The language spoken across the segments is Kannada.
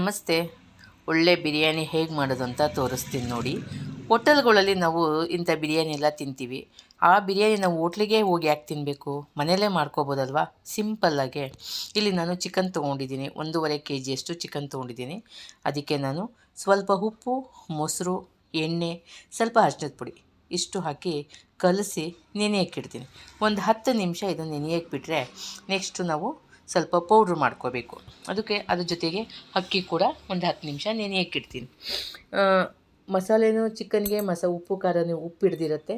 ನಮಸ್ತೆ. ಒಳ್ಳೆ ಬಿರಿಯಾನಿ ಹೇಗೆ ಮಾಡೋದು ಅಂತ ತೋರಿಸ್ತೀನಿ ನೋಡಿ. ಹೋಟೆಲ್ಗಳಲ್ಲಿ ನಾವು ಇಂಥ ಬಿರಿಯಾನಿ ಎಲ್ಲ ತಿಂತೀವಿ. ಆ ಬಿರಿಯಾನಿ ನಾವು ಹೋಟ್ಲಿಗೆ ಹೋಗಿ ಯಾಕೆ ತಿನ್ನಬೇಕು? ಮನೆಯಲ್ಲೇ ಮಾಡ್ಕೋಬೋದಲ್ವಾ ಸಿಂಪಲ್ಲಾಗೆ. ಇಲ್ಲಿ ನಾನು ಚಿಕನ್ ತೊಗೊಂಡಿದ್ದೀನಿ, 1.5 kgಯಷ್ಟು ಚಿಕನ್ ತೊಗೊಂಡಿದ್ದೀನಿ. ಅದಕ್ಕೆ ನಾನು ಸ್ವಲ್ಪ ಉಪ್ಪು, ಮೊಸರು, ಎಣ್ಣೆ, ಸ್ವಲ್ಪ ಅರಿಶಿಣದ ಪುಡಿ ಇಷ್ಟು ಹಾಕಿ ಕಲಸಿ ನೆನೆಯಕ್ಕಿಡ್ತೀನಿ. ಒಂದು 10 ನಿಮಿಷ ಇದನ್ನು ನೆನೆಯಕ್ಕೆ ಬಿಟ್ಟರೆ ನೆಕ್ಸ್ಟು ನಾವು ಸ್ವಲ್ಪ ಪೌಡ್ರ್ ಮಾಡ್ಕೋಬೇಕು. ಅದ್ರ ಜೊತೆಗೆ ಅಕ್ಕಿ ಕೂಡ ಒಂದು 10 ನಿಮಿಷ ನೆನೆಯಕ್ಕಿಡ್ತೀನಿ. ಮಸಾಲೆನೂ ಚಿಕನ್ಗೆ ಉಪ್ಪು ಖಾರನೂ ಉಪ್ಪು ಹಿಡ್ದಿರುತ್ತೆ.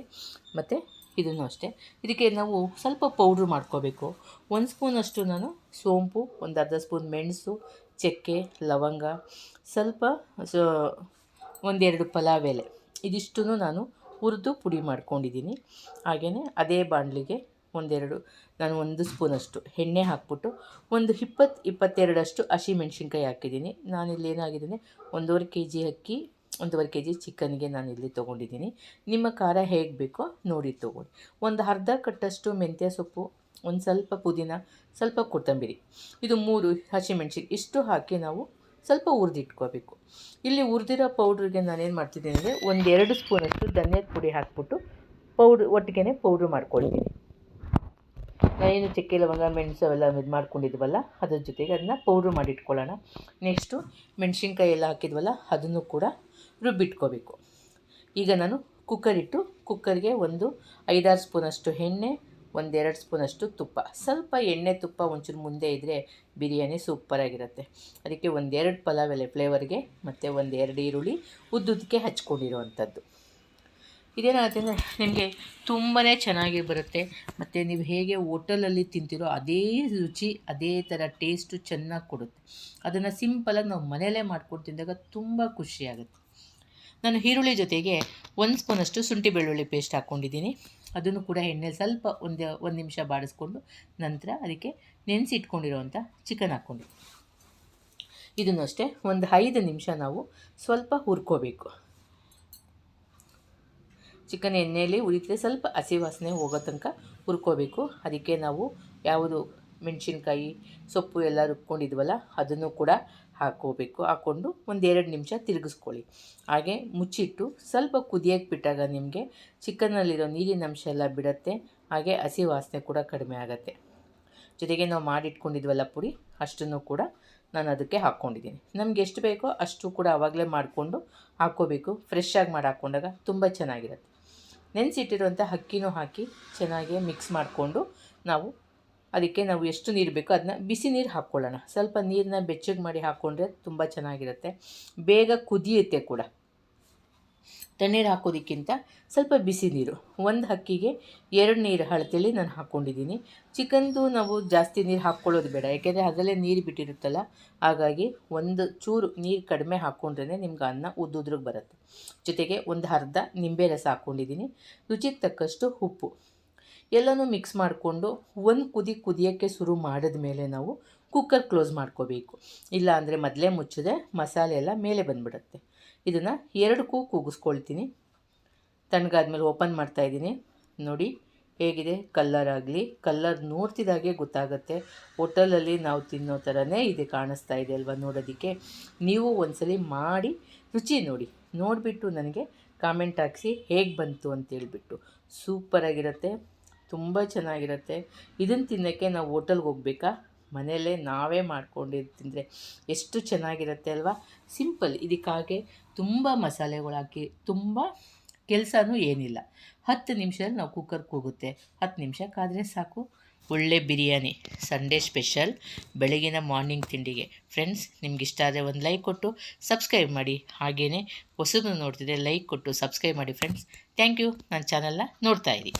ಮತ್ತು ಇದನ್ನು ಅಷ್ಟೇ. ಇದಕ್ಕೆ ನಾವು ಸ್ವಲ್ಪ ಪೌಡ್ರ್ ಮಾಡ್ಕೋಬೇಕು. 1 ಸ್ಪೂನಷ್ಟು ನಾನು ಸೋಂಪು, ಒಂದು ಅರ್ಧ ಸ್ಪೂನ್ ಮೆಣಸು, ಚಕ್ಕೆ, ಲವಂಗ, ಸ್ವಲ್ಪ 1-2 ಪಲಾವ್ ಎಲೆ ಇದಿಷ್ಟೂ ನಾನು ಹುರಿದು ಪುಡಿ ಮಾಡ್ಕೊಂಡಿದ್ದೀನಿ. ಹಾಗೆಯೇ ಅದೇ ಬಾಣಲಿಗೆ ನಾನು 1 ಸ್ಪೂನಷ್ಟು ಎಣ್ಣೆ ಹಾಕ್ಬಿಟ್ಟು ಒಂದು 20-22 ಹಸಿಮೆಣ್ಸಿನ್ಕಾಯಿ ಹಾಕಿದ್ದೀನಿ. ನಾನಿಲ್ಲಿ ಏನಾಗಿದ್ದೀನಿ 1.5 kg ಅಕ್ಕಿ, 1.5 kg ಚಿಕನ್ಗೆ ನಾನಿಲ್ಲಿ ತೊಗೊಂಡಿದ್ದೀನಿ. ನಿಮ್ಮ ಖಾರ ಹೇಗೆ ಬೇಕೋ ನೋಡಿ ತೊಗೊಳ್ಳಿ. ಒಂದು ಅರ್ಧ ಕಟ್ಟಷ್ಟು ಮೆಂತ್ಯ ಸೊಪ್ಪು, ಒಂದು ಸ್ವಲ್ಪ ಪುದೀನ, ಸ್ವಲ್ಪ ಕೊತ್ತಂಬರಿ, ಇದು 3 ಹಸಿಮೆಣ್ಸಿನ್ಕಾಯಿ ಇಷ್ಟು ಹಾಕಿ ನಾವು ಸ್ವಲ್ಪ ಹುರಿದಿಟ್ಕೋಬೇಕು. ಇಲ್ಲಿ ಹುರಿದಿರೋ ಪೌಡ್ರಿಗೆ ನಾನೇನು ಮಾಡ್ತಿದ್ದೀನಿ ಅಂದರೆ 1-2 ಸ್ಪೂನಷ್ಟು ಧನಿಯಾದ ಪುಡಿ ಹಾಕ್ಬಿಟ್ಟು ಒಟ್ಟಿಗೆ ಪೌಡ್ರ್ ಮಾಡ್ಕೊಳ್ತೀನಿ. ನಾನೇನು ಚಕ್ಕೆ, ಲವಂಗ, ಮೆಣಸು ಅವೆಲ್ಲ ಇದು ಮಾಡ್ಕೊಂಡಿದ್ವಲ್ಲ ಅದ್ರ ಜೊತೆಗೆ ಅದನ್ನ ಪೌಡ್ರ್ ಮಾಡಿಟ್ಕೊಳ್ಳೋಣ. ನೆಕ್ಸ್ಟು ಮೆಣಸಿನ್ಕಾಯಿ ಎಲ್ಲ ಹಾಕಿದ್ವಲ್ಲ ಅದನ್ನು ಕೂಡ ರುಬ್ಬಿಟ್ಕೋಬೇಕು. ಈಗ ನಾನು ಕುಕ್ಕರ್ಗೆ ಒಂದು 5-6 ಸ್ಪೂನಷ್ಟು ಎಣ್ಣೆ, 1-2 ಸ್ಪೂನಷ್ಟು ತುಪ್ಪ, ಸ್ವಲ್ಪ ಎಣ್ಣೆ ತುಪ್ಪ ಒಂಚೂರು ಮುಂದೆ ಇದ್ದರೆ ಬಿರಿಯಾನಿ ಸೂಪರಾಗಿರುತ್ತೆ. ಅದಕ್ಕೆ 1-2 ಪಲಾವ್ ಎಲೆ ಫ್ಲೇವರ್ಗೆ, ಮತ್ತು 1-2 ಈರುಳ್ಳಿ ಉದ್ದುದಕ್ಕೆ ಹಚ್ಕೊಂಡಿರೋ ಅಂಥದ್ದು. ಇದೇನಾಗುತ್ತೆ ಅಂದರೆ ನಿಮಗೆ ತುಂಬಾ ಚೆನ್ನಾಗಿ ಬರುತ್ತೆ. ಮತ್ತು ನೀವು ಹೇಗೆ ಹೋಟೆಲಲ್ಲಿ ತಿಂತೀರೋ ಅದೇ ರುಚಿ, ಅದೇ ಥರ ಟೇಸ್ಟು ಚೆನ್ನಾಗಿ ಕೊಡುತ್ತೆ. ಅದನ್ನು ಸಿಂಪಲಾಗಿ ನಾವು ಮನೆಯಲ್ಲೇ ಮಾಡ್ಕೊಂಡು ತಿಂದಾಗ ತುಂಬ ಖುಷಿಯಾಗುತ್ತೆ. ನಾನು ಈರುಳ್ಳಿ ಜೊತೆಗೆ 1 ಸ್ಪೂನಷ್ಟು ಶುಂಠಿ ಬೆಳ್ಳುಳ್ಳಿ ಪೇಸ್ಟ್ ಹಾಕ್ಕೊಂಡಿದ್ದೀನಿ. ಅದನ್ನು ಕೂಡ ಎಣ್ಣೆಲಿ ಸ್ವಲ್ಪ ಒಂದು ನಿಮಿಷ ಬಾಡಿಸ್ಕೊಂಡು ನಂತರ ಅದಕ್ಕೆ ನೆನೆಸಿಟ್ಕೊಂಡಿರೋವಂಥ ಚಿಕನ್ ಹಾಕ್ಕೊಂಡಿದ್ದೀನಿ. ಇದನ್ನು ಅಷ್ಟೇ ಒಂದು 5 ನಿಮಿಷ ನಾವು ಸ್ವಲ್ಪ ಹುರ್ಕೋಬೇಕು. ಚಿಕನ್ ಎಣ್ಣೆಯಲ್ಲಿ ಉರಿದ್ರೆ ಸ್ವಲ್ಪ ಹಸಿ ವಾಸನೆ ಹೋಗೋ ತನಕ ಹುರ್ಕೋಬೇಕು. ಅದಕ್ಕೆ ನಾವು ಯಾವುದು ಮೆಣಸಿನ್ಕಾಯಿ ಸೊಪ್ಪು ಎಲ್ಲ ರುಬ್ಕೊಂಡಿದ್ವಲ್ಲ ಅದನ್ನು ಕೂಡ ಹಾಕ್ಕೊಂಡು 1-2 ನಿಮಿಷ ತಿರುಗಿಸ್ಕೊಳ್ಳಿ. ಹಾಗೆ ಮುಚ್ಚಿಟ್ಟು ಸ್ವಲ್ಪ ಕುದಿಯೋಕ್ಕೆ ಬಿಟ್ಟಾಗ ನಿಮಗೆ ಚಿಕನ್ನಲ್ಲಿರೋ ನೀರಿನ ಅಂಶ ಎಲ್ಲ ಬಿಡುತ್ತೆ. ಹಾಗೆ ಹಸಿ ವಾಸನೆ ಕೂಡ ಕಡಿಮೆ ಆಗುತ್ತೆ. ಜೊತೆಗೆ ನಾವು ಮಾಡಿಟ್ಕೊಂಡಿದ್ವಲ್ಲ ಪುಡಿ ಅಷ್ಟನ್ನು ಕೂಡ ನಾನು ಅದಕ್ಕೆ ಹಾಕ್ಕೊಂಡಿದ್ದೀನಿ. ನಮ್ಗೆ ಎಷ್ಟು ಬೇಕೋ ಅಷ್ಟು ಕೂಡ ಆವಾಗಲೇ ಮಾಡಿಕೊಂಡು ಹಾಕ್ಕೋಬೇಕು. ಫ್ರೆಶ್ಶಾಗಿ ಮಾಡಿ ಹಾಕ್ಕೊಂಡಾಗ ತುಂಬ ಚೆನ್ನಾಗಿರುತ್ತೆ. ನೆನೆಸಿಟ್ಟಿರುವಂಥ ಅಕ್ಕಿನೂ ಹಾಕಿ ಚೆನ್ನಾಗಿ ಮಿಕ್ಸ್ ಮಾಡಿಕೊಂಡು ಅದಕ್ಕೆ ನಾವು ಎಷ್ಟು ನೀರು ಬೇಕೋ ಅದನ್ನ ಬಿಸಿ ನೀರು ಹಾಕ್ಕೊಳ್ಳೋಣ. ಸ್ವಲ್ಪ ನೀರನ್ನ ಬೆಚ್ಚಗೆ ಮಾಡಿ ಹಾಕ್ಕೊಂಡ್ರೆ ತುಂಬ ಚೆನ್ನಾಗಿರುತ್ತೆ, ಬೇಗ ಕುದಿಯುತ್ತೆ ಕೂಡ. ತಣ್ಣೀರು ಹಾಕೋದಕ್ಕಿಂತ ಸ್ವಲ್ಪ ಬಿಸಿ ನೀರು, ಒಂದು ಅಕ್ಕಿಗೆ 2 ನೀರು ಅಳತೆಯಲ್ಲಿ ನಾನು ಹಾಕ್ಕೊಂಡಿದ್ದೀನಿ. ಚಿಕನ್ದು ನಾವು ಜಾಸ್ತಿ ನೀರು ಹಾಕ್ಕೊಳ್ಳೋದು ಬೇಡ, ಯಾಕೆಂದರೆ ಅದರಲ್ಲೇ ನೀರು ಬಿಟ್ಟಿರುತ್ತಲ್ಲ. ಹಾಗಾಗಿ ಒಂದು ಚೂರು ನೀರು ಕಡಿಮೆ ಹಾಕ್ಕೊಂಡ್ರೆ ನಿಮ್ಗೆ ಅನ್ನ ಉದ್ದುದ್ರಿಗೆ ಬರುತ್ತೆ. ಜೊತೆಗೆ ಒಂದು ಅರ್ಧ ನಿಂಬೆ ರಸ ಹಾಕ್ಕೊಂಡಿದ್ದೀನಿ. ರುಚಿಗೆ ತಕ್ಕಷ್ಟು ಉಪ್ಪು ಎಲ್ಲನೂ ಮಿಕ್ಸ್ ಮಾಡಿಕೊಂಡು ಒಂದು ಕುದಿಯೋಕ್ಕೆ ಶುರು ಮಾಡಿದ ಮೇಲೆ ನಾವು ಕುಕ್ಕರ್ ಕ್ಲೋಸ್ ಮಾಡ್ಕೋಬೇಕು. ಇಲ್ಲ ಅಂದರೆ ಮೊದಲೇ ಮುಚ್ಚಿದ್ರೆ ಮಸಾಲೆ ಎಲ್ಲ ಮೇಲೆ ಬಂದುಬಿಡುತ್ತೆ. ಇದನ್ನು 2 ಕೂಗಿಸ್ಕೊಳ್ತೀನಿ. ತಣ್ಣಗಾದ್ಮೇಲೆ ಓಪನ್ ಮಾಡ್ತಾಯಿದ್ದೀನಿ. ನೋಡಿ ಹೇಗಿದೆ ಕಲ್ಲರ್ ನೋಡ್ತಿದ್ದಾಗೆ ಗೊತ್ತಾಗುತ್ತೆ. ಹೋಟೆಲಲ್ಲಿ ನಾವು ತಿನ್ನೋ ಥರನೇ ಇದು ಕಾಣಿಸ್ತಾ ಇದೆ ಅಲ್ವಾ ನೋಡೋದಕ್ಕೆ. ನೀವು ಒಂದ್ಸಲಿ ಮಾಡಿ ರುಚಿ ನೋಡಿಬಿಟ್ಟು ನನಗೆ ಕಾಮೆಂಟ್ ಹಾಕಿಸಿ ಹೇಗೆ ಬಂತು ಅಂತೇಳ್ಬಿಟ್ಟು. ಸೂಪರಾಗಿರುತ್ತೆ, ತುಂಬ ಚೆನ್ನಾಗಿರುತ್ತೆ. ಇದನ್ನು ತಿನ್ನೋಕ್ಕೆ ನಾವು ಹೋಟೆಲ್ಗೆ ಹೋಗ್ಬೇಕಾ? ಮನೆಯಲ್ಲೇ ನಾವೇ ಮಾಡ್ಕೊಂಡು ತಿಂದರೆ ಎಷ್ಟು ಚೆನ್ನಾಗಿರುತ್ತೆ ಅಲ್ವಾ. ಸಿಂಪಲ್. ಇದಕ್ಕಾಗೆ ತುಂಬ ಮಸಾಲೆಗಳು ಹಾಕಿ ತುಂಬ ಕೆಲಸನೂ ಏನಿಲ್ಲ. 10 ನಿಮಿಷದಲ್ಲಿ ನಾವು ಕುಕ್ಕರ್ಗೆ ಹೋಗುತ್ತೆ. 10 ನಿಮಿಷ ಕಾದರೆ ಸಾಕು. ಒಳ್ಳೆ ಬಿರಿಯಾನಿ ಸಂಡೇ ಸ್ಪೆಷಲ್ ಬೆಳಗಿನ ಮಾರ್ನಿಂಗ್ ತಿಂಡಿಗೆ. ಫ್ರೆಂಡ್ಸ್, ನಿಮ್ಗೆ ಇಷ್ಟ ಆದರೆ ಒಂದು ಲೈಕ್ ಕೊಟ್ಟು ಸಬ್ಸ್ಕ್ರೈಬ್ ಮಾಡಿ. ಹಾಗೆಯೇ ಹೊಸದು ನೋಡ್ತಿದ್ದರೆ ಲೈಕ್ ಕೊಟ್ಟು ಸಬ್ಸ್ಕ್ರೈಬ್ ಮಾಡಿ ಫ್ರೆಂಡ್ಸ್. Thank you. ನನ್ನ ಚಾನಲ್ನ ನೋಡ್ತಾಯಿರಿ.